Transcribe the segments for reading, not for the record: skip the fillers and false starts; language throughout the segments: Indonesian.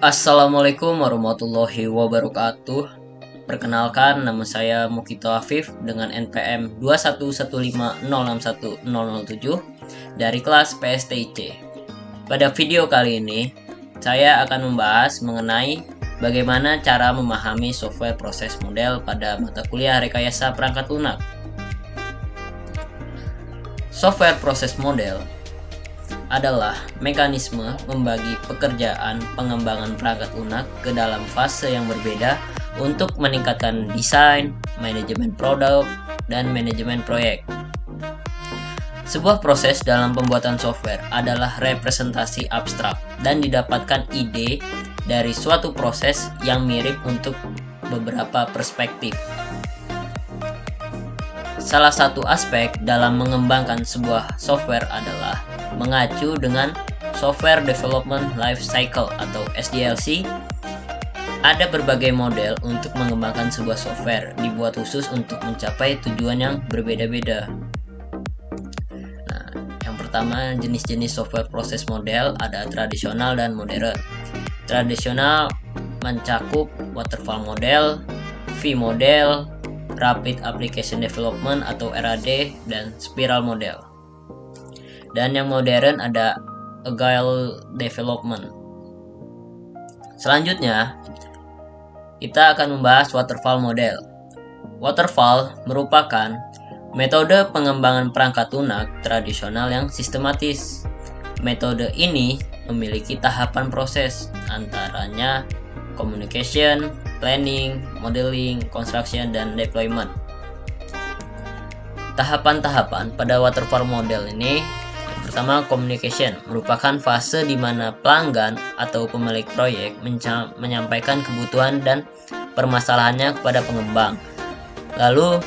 Assalamualaikum warahmatullahi wabarakatuh. Perkenalkan, nama saya Mukito Afif dengan NPM 2115061007 dari kelas PSTIC. Pada video kali ini, saya akan membahas mengenai bagaimana cara memahami software proses model pada mata kuliah rekayasa perangkat lunak. Software proses model adalah mekanisme membagi pekerjaan pengembangan perangkat lunak ke dalam fase yang berbeda untuk meningkatkan desain, manajemen produk, dan manajemen proyek. Sebuah proses dalam pembuatan software adalah representasi abstrak dan didapatkan ide dari suatu proses yang mirip untuk beberapa perspektif. Salah satu aspek dalam mengembangkan sebuah software adalah mengacu dengan Software Development Life Cycle atau SDLC. Ada berbagai model untuk mengembangkan sebuah software, dibuat khusus untuk mencapai tujuan yang berbeda-beda. Nah, yang pertama, jenis-jenis software proses model ada tradisional dan modern. Tradisional mencakup waterfall model, V-model, Rapid Application Development atau RAD, dan Spiral Model. Dan yang modern ada Agile Development. Selanjutnya, kita akan membahas Waterfall Model. Waterfall merupakan metode pengembangan perangkat lunak tradisional yang sistematis. Metode ini memiliki tahapan proses, antaranya communication, planning, modeling, construction, dan deployment. Tahapan-tahapan pada waterfall model ini, yang pertama, communication merupakan fase di mana pelanggan atau pemilik proyek menyampaikan kebutuhan dan permasalahannya kepada pengembang. Lalu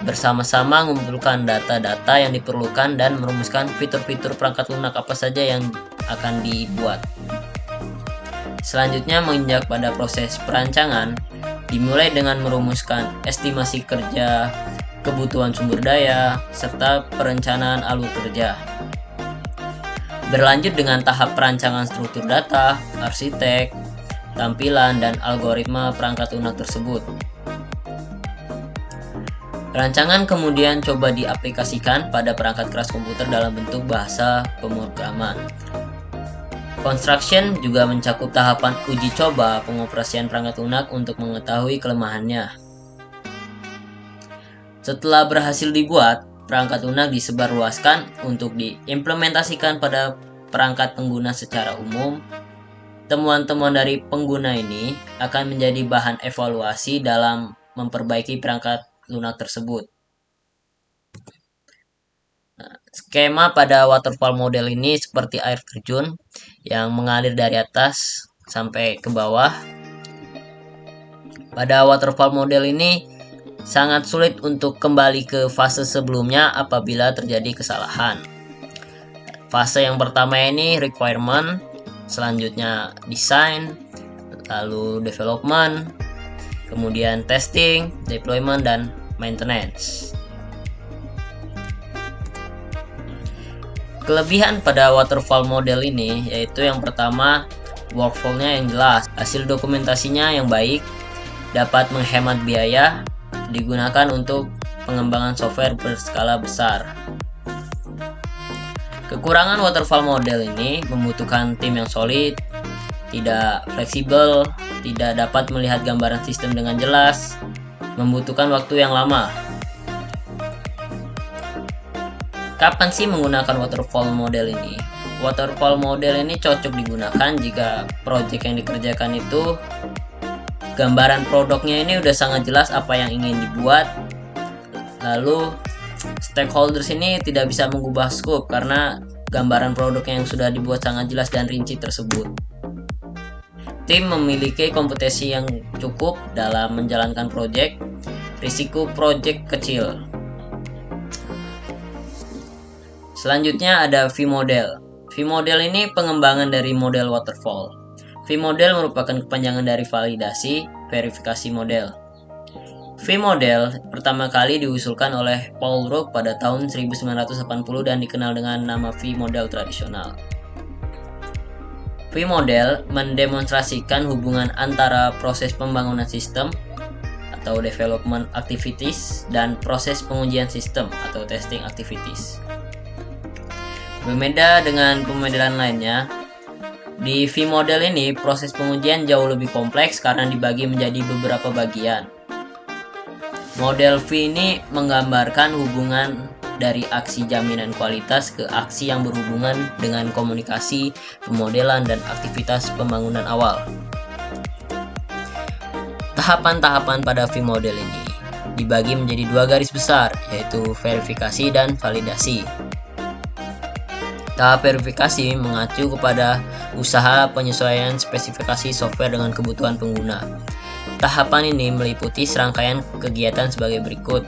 bersama-sama mengumpulkan data-data yang diperlukan dan merumuskan fitur-fitur perangkat lunak apa saja yang akan dibuat. Selanjutnya menginjak pada proses perancangan, dimulai dengan merumuskan estimasi kerja, kebutuhan sumber daya, serta perencanaan alur kerja. Berlanjut dengan tahap perancangan struktur data, arsitek, tampilan, dan algoritma perangkat lunak tersebut. Rancangan kemudian coba diaplikasikan pada perangkat keras komputer dalam bentuk bahasa pemrograman. Construction juga mencakup tahapan uji coba pengoperasian perangkat lunak untuk mengetahui kelemahannya. Setelah berhasil dibuat, perangkat lunak disebarluaskan untuk diimplementasikan pada perangkat pengguna secara umum. Temuan-temuan dari pengguna ini akan menjadi bahan evaluasi dalam memperbaiki perangkat lunak tersebut. Skema pada waterfall model ini seperti air terjun yang mengalir dari atas sampai ke bawah. Pada waterfall model ini sangat sulit untuk kembali ke fase sebelumnya apabila terjadi kesalahan. Fase yang pertama ini requirement, selanjutnya design, lalu development, kemudian testing, deployment, dan maintenance. Kelebihan pada waterfall model ini yaitu yang pertama, workflow-nya yang jelas, hasil dokumentasinya yang baik, dapat menghemat biaya, digunakan untuk pengembangan software berskala besar. Kekurangan waterfall model ini membutuhkan tim yang solid, tidak fleksibel, tidak dapat melihat gambaran sistem dengan jelas, membutuhkan waktu yang lama. Kapan sih menggunakan waterfall model ini? Waterfall model ini cocok digunakan jika project yang dikerjakan itu gambaran produknya ini udah sangat jelas apa yang ingin dibuat. Lalu stakeholders ini tidak bisa mengubah scope karena gambaran produk yang sudah dibuat sangat jelas dan rinci tersebut. Tim memiliki kompetensi yang cukup dalam menjalankan project, risiko project kecil. Selanjutnya ada V-model. V-model ini pengembangan dari model waterfall. V-model merupakan kepanjangan dari validasi, verifikasi model. V-model pertama kali diusulkan oleh Paul Rock pada tahun 1980 dan dikenal dengan nama V-model tradisional. V-model mendemonstrasikan hubungan antara proses pembangunan sistem atau development activities dan proses pengujian sistem atau testing activities. Berbeda dengan pemodelan lainnya, di V-model ini proses pengujian jauh lebih kompleks karena dibagi menjadi beberapa bagian. Model V ini menggambarkan hubungan dari aksi jaminan kualitas ke aksi yang berhubungan dengan komunikasi, pemodelan, dan aktivitas pembangunan awal. Tahapan-tahapan pada V-model ini dibagi menjadi dua garis besar, yaitu verifikasi dan validasi. Tahap verifikasi mengacu kepada usaha penyesuaian spesifikasi software dengan kebutuhan pengguna. Tahapan ini meliputi serangkaian kegiatan sebagai berikut.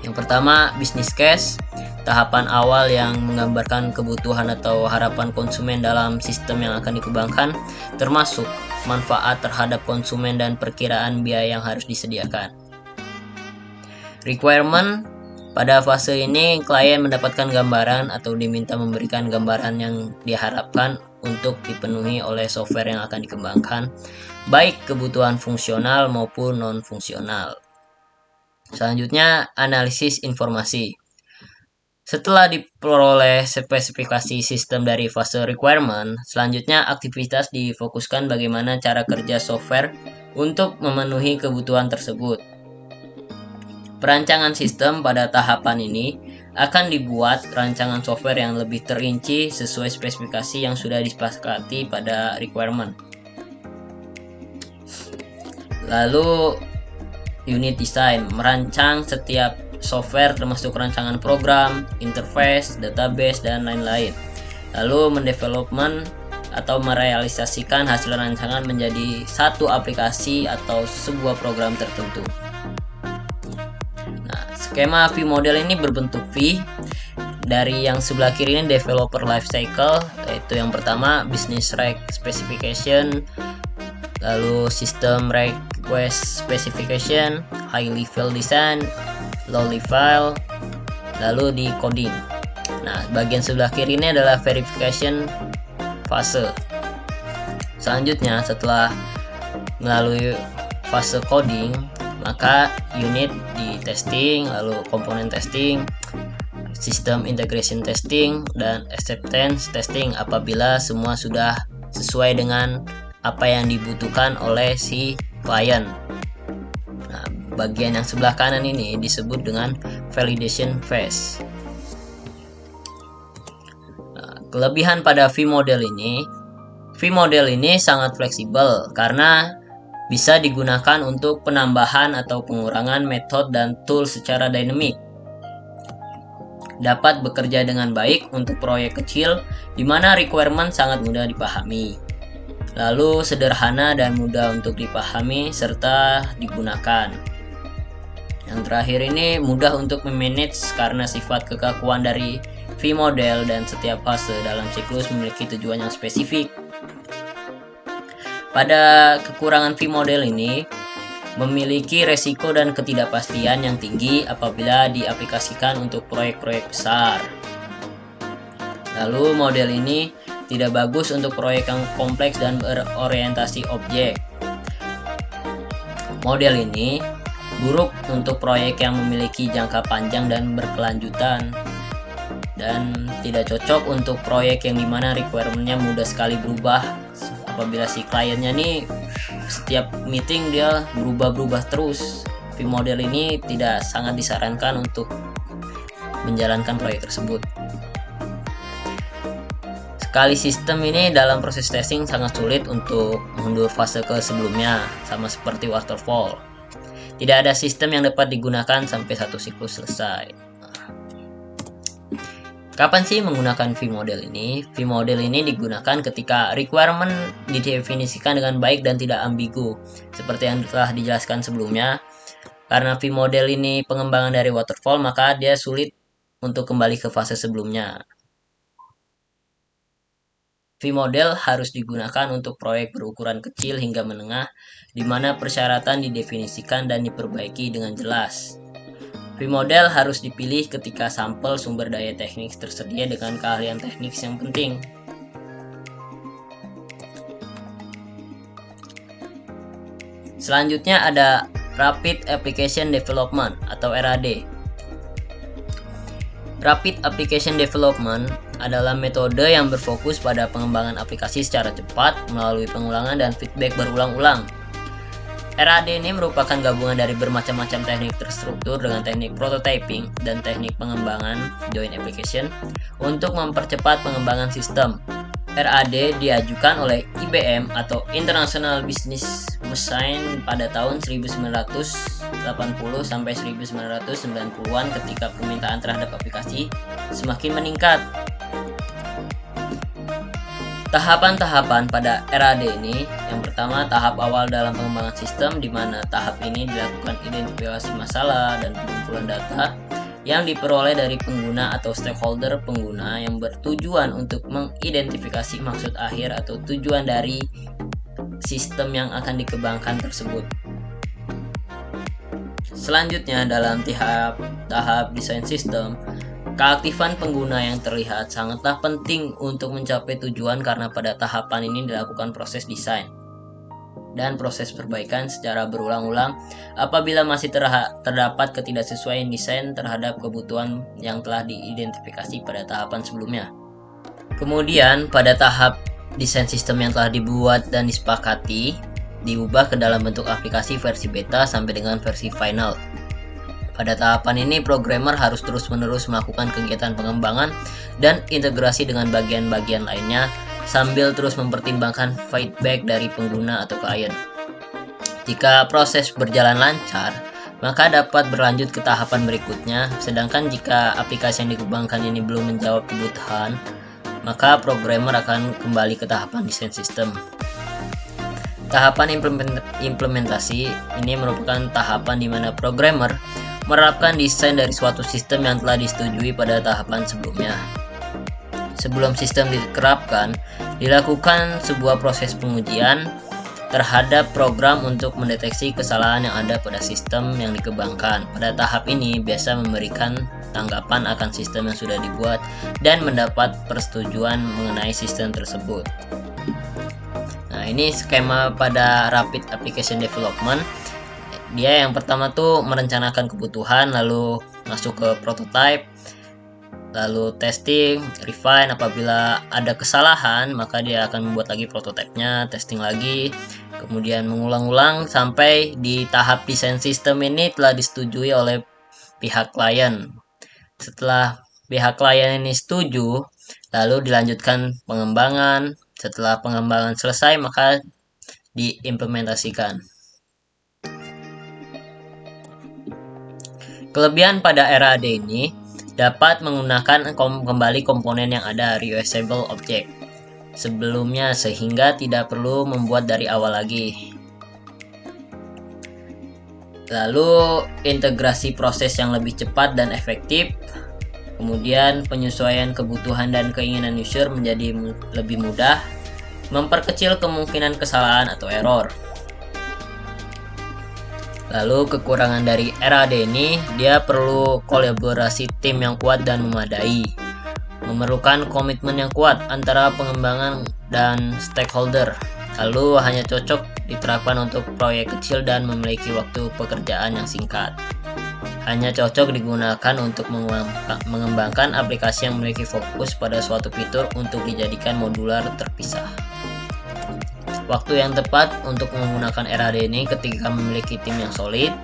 Yang pertama, business case, tahapan awal yang menggambarkan kebutuhan atau harapan konsumen dalam sistem yang akan dikembangkan, termasuk manfaat terhadap konsumen dan perkiraan biaya yang harus disediakan. Requirement, pada fase ini klien mendapatkan gambaran atau diminta memberikan gambaran yang diharapkan untuk dipenuhi oleh software yang akan dikembangkan, baik kebutuhan fungsional maupun non-fungsional. Selanjutnya, analisis informasi. Setelah diperoleh spesifikasi sistem dari fase requirement, selanjutnya aktivitas difokuskan bagaimana cara kerja software untuk memenuhi kebutuhan tersebut. Perancangan sistem pada tahapan ini akan dibuat rancangan software yang lebih terinci sesuai spesifikasi yang sudah disepakati pada requirement. Lalu, unit design, merancang setiap software termasuk rancangan program, interface, database, dan lain-lain. Lalu mendevelopment atau merealisasikan hasil rancangan menjadi satu aplikasi atau sebuah program tertentu. Nah, skema V-model ini berbentuk V. Dari yang sebelah kiri ini developer life cycle, yaitu yang pertama business req specification, lalu system request specification, high level design, low level, lalu di coding. Nah, bagian sebelah kiri ini adalah verification fase. Selanjutnya, setelah melalui fase coding, maka unit di testing, lalu komponen testing, system integration testing, dan acceptance testing apabila semua sudah sesuai dengan apa yang dibutuhkan oleh si klien. Nah, bagian yang sebelah kanan ini disebut dengan validation phase. Nah, kelebihan pada V-model ini sangat fleksibel karena bisa digunakan untuk penambahan atau pengurangan metode dan tool secara dinamik. Dapat bekerja dengan baik untuk proyek kecil di mana requirement sangat mudah dipahami. Lalu sederhana dan mudah untuk dipahami serta digunakan. Yang terakhir ini mudah untuk memanage karena sifat kekakuan dari V-model dan setiap fase dalam siklus memiliki tujuan yang spesifik. Pada kekurangan V-model ini memiliki resiko dan ketidakpastian yang tinggi apabila diaplikasikan untuk proyek-proyek besar. Lalu model ini tidak bagus untuk proyek yang kompleks dan berorientasi objek. Model ini buruk untuk proyek yang memiliki jangka panjang dan berkelanjutan, dan tidak cocok untuk proyek yang dimana requirement-nya mudah sekali berubah. Apabila si kliennya nih setiap meeting dia berubah-berubah terus, V-model ini tidak sangat disarankan untuk menjalankan proyek tersebut. Sekali sistem ini dalam proses testing sangat sulit untuk mundur fase ke sebelumnya, sama seperti waterfall. Tidak ada sistem yang dapat digunakan sampai satu siklus selesai. Kapan sih menggunakan V-model ini? V-model ini digunakan ketika requirement didefinisikan dengan baik dan tidak ambigu, seperti yang telah dijelaskan sebelumnya. Karena V-model ini pengembangan dari waterfall, maka dia sulit untuk kembali ke fase sebelumnya. V-model harus digunakan untuk proyek berukuran kecil hingga menengah, di mana persyaratan didefinisikan dan diperbaiki dengan jelas. V-model harus dipilih ketika sampel sumber daya teknik tersedia dengan keahlian teknik yang penting. Selanjutnya ada Rapid Application Development atau RAD. Rapid Application Development adalah metode yang berfokus pada pengembangan aplikasi secara cepat melalui pengulangan dan feedback berulang-ulang. RAD ini merupakan gabungan dari bermacam-macam teknik terstruktur dengan teknik prototyping dan teknik pengembangan joint application untuk mempercepat pengembangan sistem. RAD diajukan oleh IBM atau International Business Machine pada tahun 1980 sampai 1990-an ketika permintaan terhadap aplikasi semakin meningkat. Tahapan-tahapan pada RAD ini, yang pertama tahap awal dalam pengembangan sistem, di mana tahap ini dilakukan identifikasi masalah dan pengumpulan data yang diperoleh dari pengguna atau stakeholder pengguna yang bertujuan untuk mengidentifikasi maksud akhir atau tujuan dari sistem yang akan dikembangkan tersebut. Selanjutnya dalam tahap desain sistem, keaktifan pengguna yang terlihat sangatlah penting untuk mencapai tujuan karena pada tahapan ini dilakukan proses desain dan proses perbaikan secara berulang-ulang apabila masih terdapat ketidaksesuaian desain terhadap kebutuhan yang telah diidentifikasi pada tahapan sebelumnya. Kemudian pada tahap desain sistem yang telah dibuat dan disepakati diubah ke dalam bentuk aplikasi versi beta sampai dengan versi final. Pada tahapan ini, programmer harus terus-menerus melakukan kegiatan pengembangan dan integrasi dengan bagian-bagian lainnya sambil terus mempertimbangkan feedback dari pengguna atau klien. Jika proses berjalan lancar, maka dapat berlanjut ke tahapan berikutnya, sedangkan jika aplikasi yang dikembangkan ini belum menjawab kebutuhan, maka programmer akan kembali ke tahapan desain sistem. Tahapan implementasi ini merupakan tahapan di mana programmer menerapkan desain dari suatu sistem yang telah disetujui pada tahapan sebelumnya. Sebelum sistem diterapkan, dilakukan sebuah proses pengujian terhadap program untuk mendeteksi kesalahan yang ada pada sistem yang dikembangkan. Pada tahap ini, biasa memberikan tanggapan akan sistem yang sudah dibuat dan mendapat persetujuan mengenai sistem tersebut. Nah, ini skema pada Rapid Application Development. Dia yang pertama tuh merencanakan kebutuhan, lalu masuk ke prototype, lalu testing, refine. Apabila ada kesalahan, maka dia akan membuat lagi prototipenya, testing lagi, kemudian mengulang-ulang sampai di tahap desain sistem ini telah disetujui oleh pihak klien. Setelah pihak klien ini setuju, lalu dilanjutkan pengembangan. Setelah pengembangan selesai, maka diimplementasikan. Kelebihan pada RAD ini dapat menggunakan kembali komponen yang ada reusable object sebelumnya sehingga tidak perlu membuat dari awal lagi. Lalu integrasi proses yang lebih cepat dan efektif. Kemudian penyesuaian kebutuhan dan keinginan user menjadi lebih mudah, memperkecil kemungkinan kesalahan atau error. Lalu kekurangan dari RAD ini, dia perlu kolaborasi tim yang kuat dan memadai, memerlukan komitmen yang kuat antara pengembangan dan stakeholder, lalu hanya cocok diterapkan untuk proyek kecil dan memiliki waktu pekerjaan yang singkat. Hanya cocok digunakan untuk mengembangkan aplikasi yang memiliki fokus pada suatu fitur untuk dijadikan modular terpisah. Waktu yang tepat untuk menggunakan RAD ini ketika memiliki tim yang solid,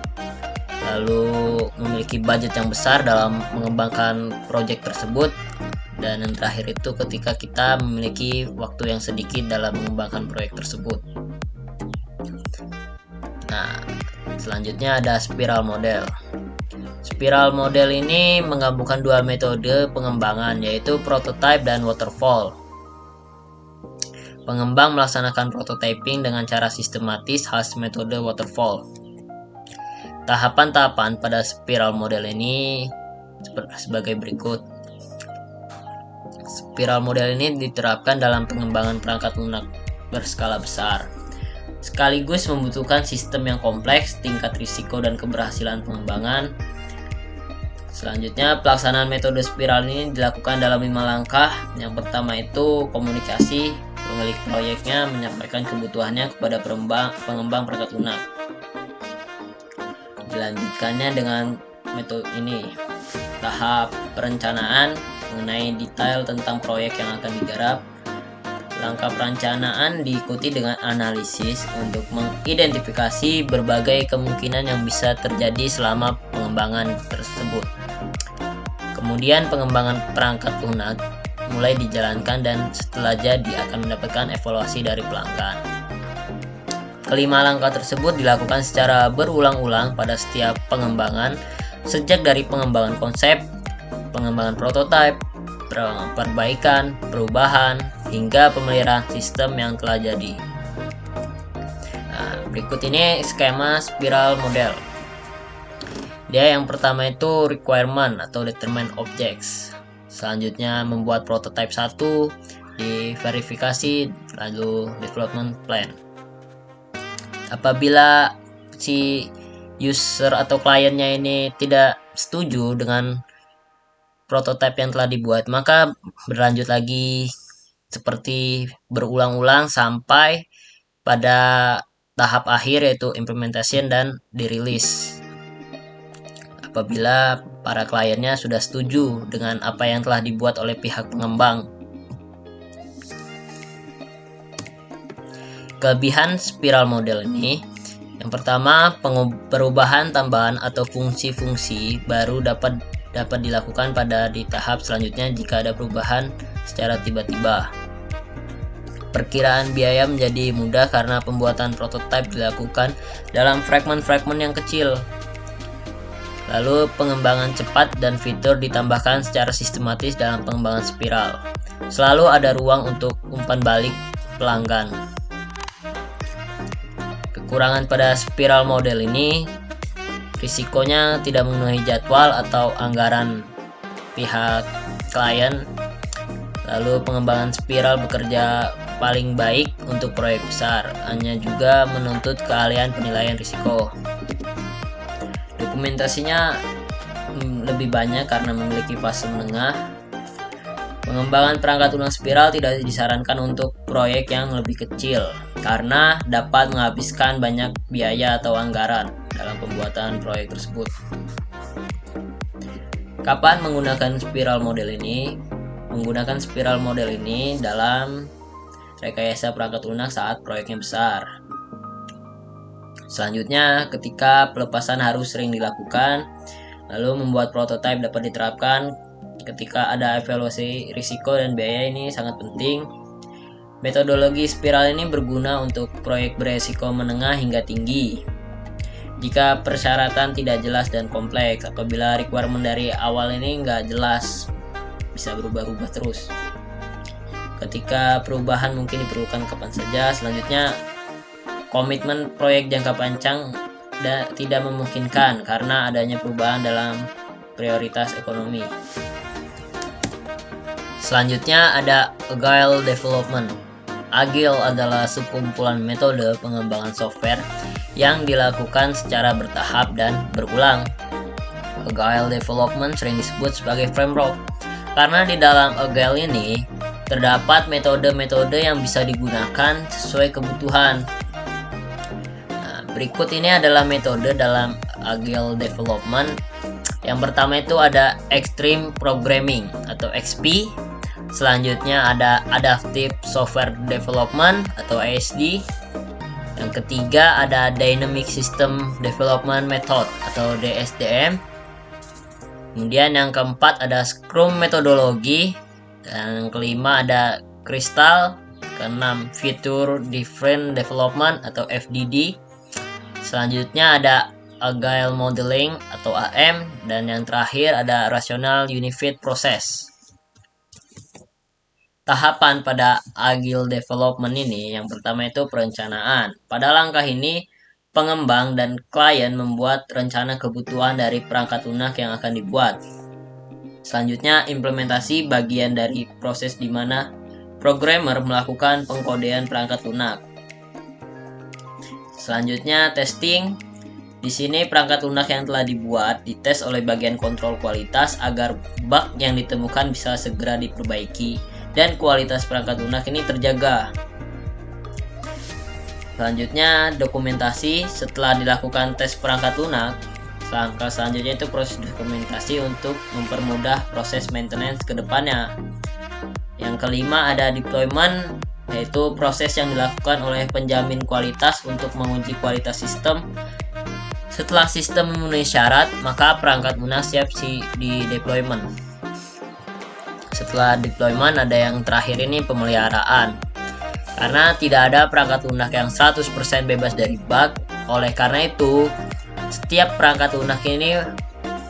lalu memiliki budget yang besar dalam mengembangkan proyek tersebut, dan yang terakhir itu ketika kita memiliki waktu yang sedikit dalam mengembangkan proyek tersebut. Nah, selanjutnya ada spiral model. Spiral model ini menggabungkan dua metode pengembangan, yaitu prototype dan waterfall. Pengembang melaksanakan prototyping dengan cara sistematis khas metode waterfall. Tahapan-tahapan pada spiral model ini sebagai berikut. Spiral model ini diterapkan dalam pengembangan perangkat lunak berskala besar, sekaligus membutuhkan sistem yang kompleks, tingkat risiko dan keberhasilan pengembangan. Selanjutnya, pelaksanaan metode spiral ini dilakukan dalam 5 langkah. Yang pertama itu komunikasi. Pemilik proyeknya menyampaikan kebutuhannya kepada pengembang perangkat lunak. Dilanjutkannya dengan metode ini, tahap perencanaan mengenai detail tentang proyek yang akan digarap. Langkah perencanaan diikuti dengan analisis untuk mengidentifikasi berbagai kemungkinan yang bisa terjadi selama pengembangan tersebut. Kemudian pengembangan perangkat lunak mulai dijalankan dan setelah jadi akan mendapatkan evaluasi dari pelanggan. Kelima langkah tersebut dilakukan secara berulang-ulang pada setiap pengembangan, sejak dari pengembangan konsep, pengembangan prototipe, perbaikan, perubahan, hingga pemeliharaan sistem yang telah jadi. Nah, berikut ini skema spiral model. Dia yang pertama itu requirement atau determine objects. Selanjutnya membuat prototipe 1, diverifikasi, lalu development plan. Apabila si user atau kliennya ini tidak setuju dengan prototipe yang telah dibuat, maka berlanjut lagi seperti berulang-ulang sampai pada tahap akhir, yaitu implementation dan dirilis. Apabila para kliennya sudah setuju dengan apa yang telah dibuat oleh pihak pengembang. Kelebihan spiral model ini, yang pertama, perubahan tambahan atau fungsi-fungsi baru dapat dilakukan di tahap selanjutnya jika ada perubahan secara tiba-tiba. Perkiraan biaya menjadi mudah karena pembuatan prototipe dilakukan dalam fragmen-fragmen yang kecil. Lalu pengembangan cepat dan fitur ditambahkan secara sistematis dalam pengembangan spiral. Selalu ada ruang untuk umpan balik pelanggan. Kekurangan pada spiral model ini, risikonya tidak memenuhi jadwal atau anggaran pihak klien. Lalu pengembangan spiral bekerja paling baik untuk proyek besar, hanya juga menuntut keahlian penilaian risiko. Dokumentasinya lebih banyak karena memiliki fase menengah. Pengembangan perangkat lunak spiral tidak disarankan untuk proyek yang lebih kecil karena dapat menghabiskan banyak biaya atau anggaran dalam pembuatan proyek tersebut. Kapan menggunakan spiral model ini? Menggunakan spiral model ini dalam rekayasa perangkat lunak saat proyeknya besar. Selanjutnya, ketika pelepasan harus sering dilakukan, lalu membuat prototipe dapat diterapkan ketika ada evaluasi risiko dan biaya. Ini sangat penting. Metodologi spiral ini berguna untuk proyek beresiko menengah hingga tinggi. Jika persyaratan tidak jelas dan kompleks, apabila requirement dari awal ini nggak jelas, bisa berubah-ubah terus. Ketika perubahan mungkin diperlukan kapan saja. Selanjutnya, komitmen proyek jangka panjang tidak memungkinkan karena adanya perubahan dalam prioritas ekonomi. Selanjutnya ada Agile Development. Agile adalah sekumpulan metode pengembangan software yang dilakukan secara bertahap dan berulang. Agile Development sering disebut sebagai framework karena di dalam Agile ini terdapat metode-metode yang bisa digunakan sesuai kebutuhan. Nah, berikut ini adalah metode dalam Agile Development. Yang pertama itu ada Extreme Programming atau XP. Selanjutnya ada Adaptive Software Development atau ASD. Yang ketiga ada Dynamic System Development Method atau DSDM. Kemudian yang keempat ada Scrum Methodology. Dan yang kelima ada Crystal. Keenam Feature Driven Development atau FDD. Selanjutnya ada Agile Modeling atau AM. Dan yang terakhir ada Rational Unified Process. Tahapan pada Agile Development ini, yang pertama itu perencanaan. Pada langkah ini, pengembang dan klien membuat rencana kebutuhan dari perangkat lunak yang akan dibuat. Selanjutnya, implementasi bagian dari proses di mana programmer melakukan pengkodean perangkat lunak. Selanjutnya, testing. Di sini perangkat lunak yang telah dibuat dites oleh bagian kontrol kualitas agar bug yang ditemukan bisa segera diperbaiki dan kualitas perangkat lunak ini terjaga. Selanjutnya, dokumentasi. Setelah dilakukan tes perangkat lunak, Langkah selanjutnya itu proses dokumentasi untuk mempermudah proses maintenance ke depannya. Yang kelima ada deployment, yaitu proses yang dilakukan oleh penjamin kualitas untuk menguji kualitas sistem. Setelah sistem memenuhi syarat, maka perangkat lunak siap di deployment. Setelah deployment ada yang terakhir ini pemeliharaan. Karena tidak ada perangkat lunak yang 100% bebas dari bug, oleh karena itu setiap perangkat lunak ini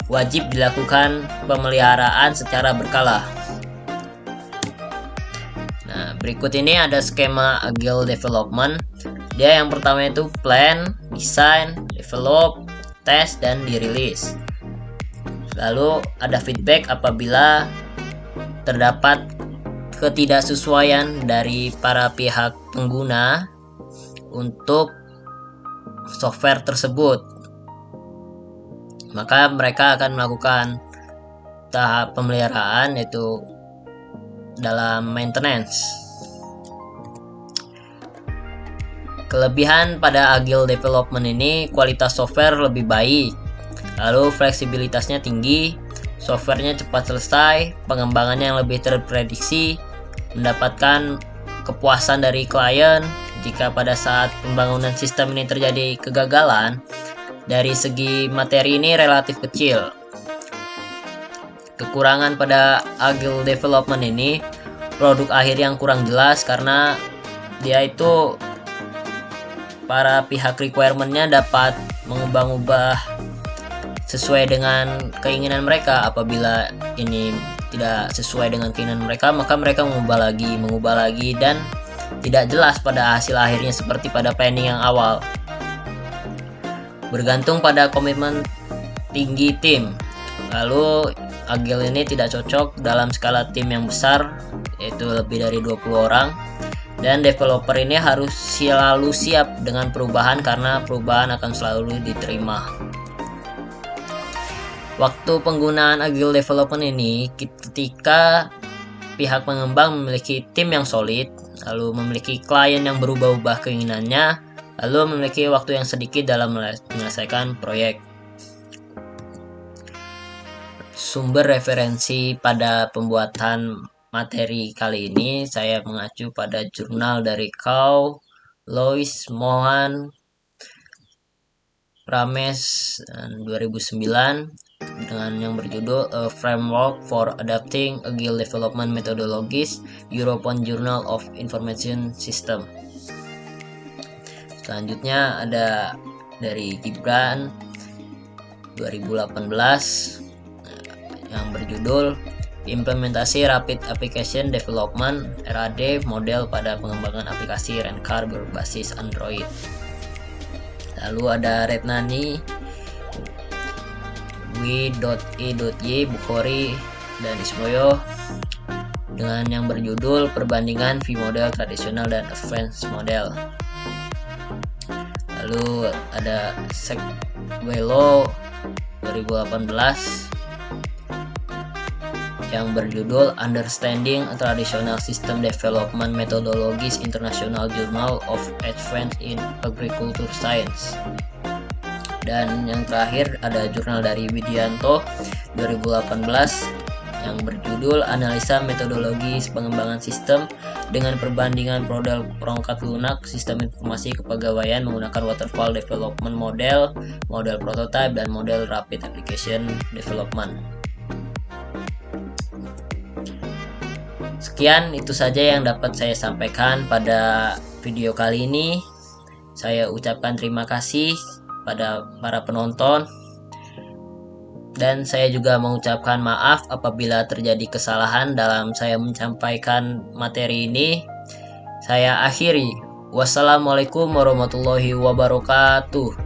wajib dilakukan pemeliharaan secara berkala. Nah, berikut ini ada skema Agile Development. Dia yang pertama itu plan, design, develop, test, dan dirilis. Lalu ada feedback apabila terdapat ketidaksesuaian dari para pihak pengguna untuk software tersebut. Maka mereka akan melakukan tahap pemeliharaan yaitu dalam maintenance. Kelebihan pada Agile Development ini, kualitas software lebih baik, lalu fleksibilitasnya tinggi, softwarenya cepat selesai, pengembangannya yang lebih terprediksi, mendapatkan kepuasan dari klien. Jika pada saat pembangunan sistem ini terjadi kegagalan, dari segi materi ini relatif kecil. Kekurangan pada Agile Development ini, produk akhir yang kurang jelas karena dia itu para pihak requirement-nya dapat mengubah-ubah sesuai dengan keinginan mereka. Apabila ini tidak sesuai dengan keinginan mereka, maka mereka mengubah lagi, dan tidak jelas pada hasil akhirnya seperti pada planning yang awal. Bergantung pada komitmen tinggi tim. Lalu Agile ini tidak cocok dalam skala tim yang besar, yaitu lebih dari 20 orang. Dan developer ini harus selalu siap dengan perubahan karena perubahan akan selalu diterima. Waktu penggunaan Agile Development ini ketika pihak pengembang memiliki tim yang solid, lalu memiliki klien yang berubah-ubah keinginannya, lalu memiliki waktu yang sedikit dalam menyelesaikan proyek. Sumber referensi pada pembuatan materi kali ini saya mengacu pada jurnal dari Kau, Lois, Mohan, Ramesh 2009 dengan yang berjudul A Framework for Adapting Agile Development Methodologies, European Journal of Information System. Selanjutnya ada dari Gibran 2018 yang berjudul Implementasi Rapid Application Development RAD Model pada Pengembangan Aplikasi Rencar berbasis Android. Lalu ada Retnani W.E.Y, Bukhari, dan Ismoyo dengan yang berjudul Perbandingan V-Model Tradisional dan Advanced Model. Lalu ada Sekwelo 2018 yang berjudul Understanding Traditional System Development Methodologies, International Journal of Advanced in Agriculture Science. Dan yang terakhir ada jurnal dari Widianto 2018 yang berjudul Analisa Metodologi Pengembangan Sistem dengan Perbandingan Model Perangkat Lunak Sistem Informasi Kepegawaian menggunakan Waterfall Development Model, Model Prototype, dan Model Rapid Application Development. Sekian, itu saja yang dapat saya sampaikan pada video kali ini. Saya ucapkan terima kasih pada para penonton, dan saya juga mengucapkan maaf apabila terjadi kesalahan dalam saya menyampaikan materi ini. Saya akhiri. Wassalamualaikum warahmatullahi wabarakatuh.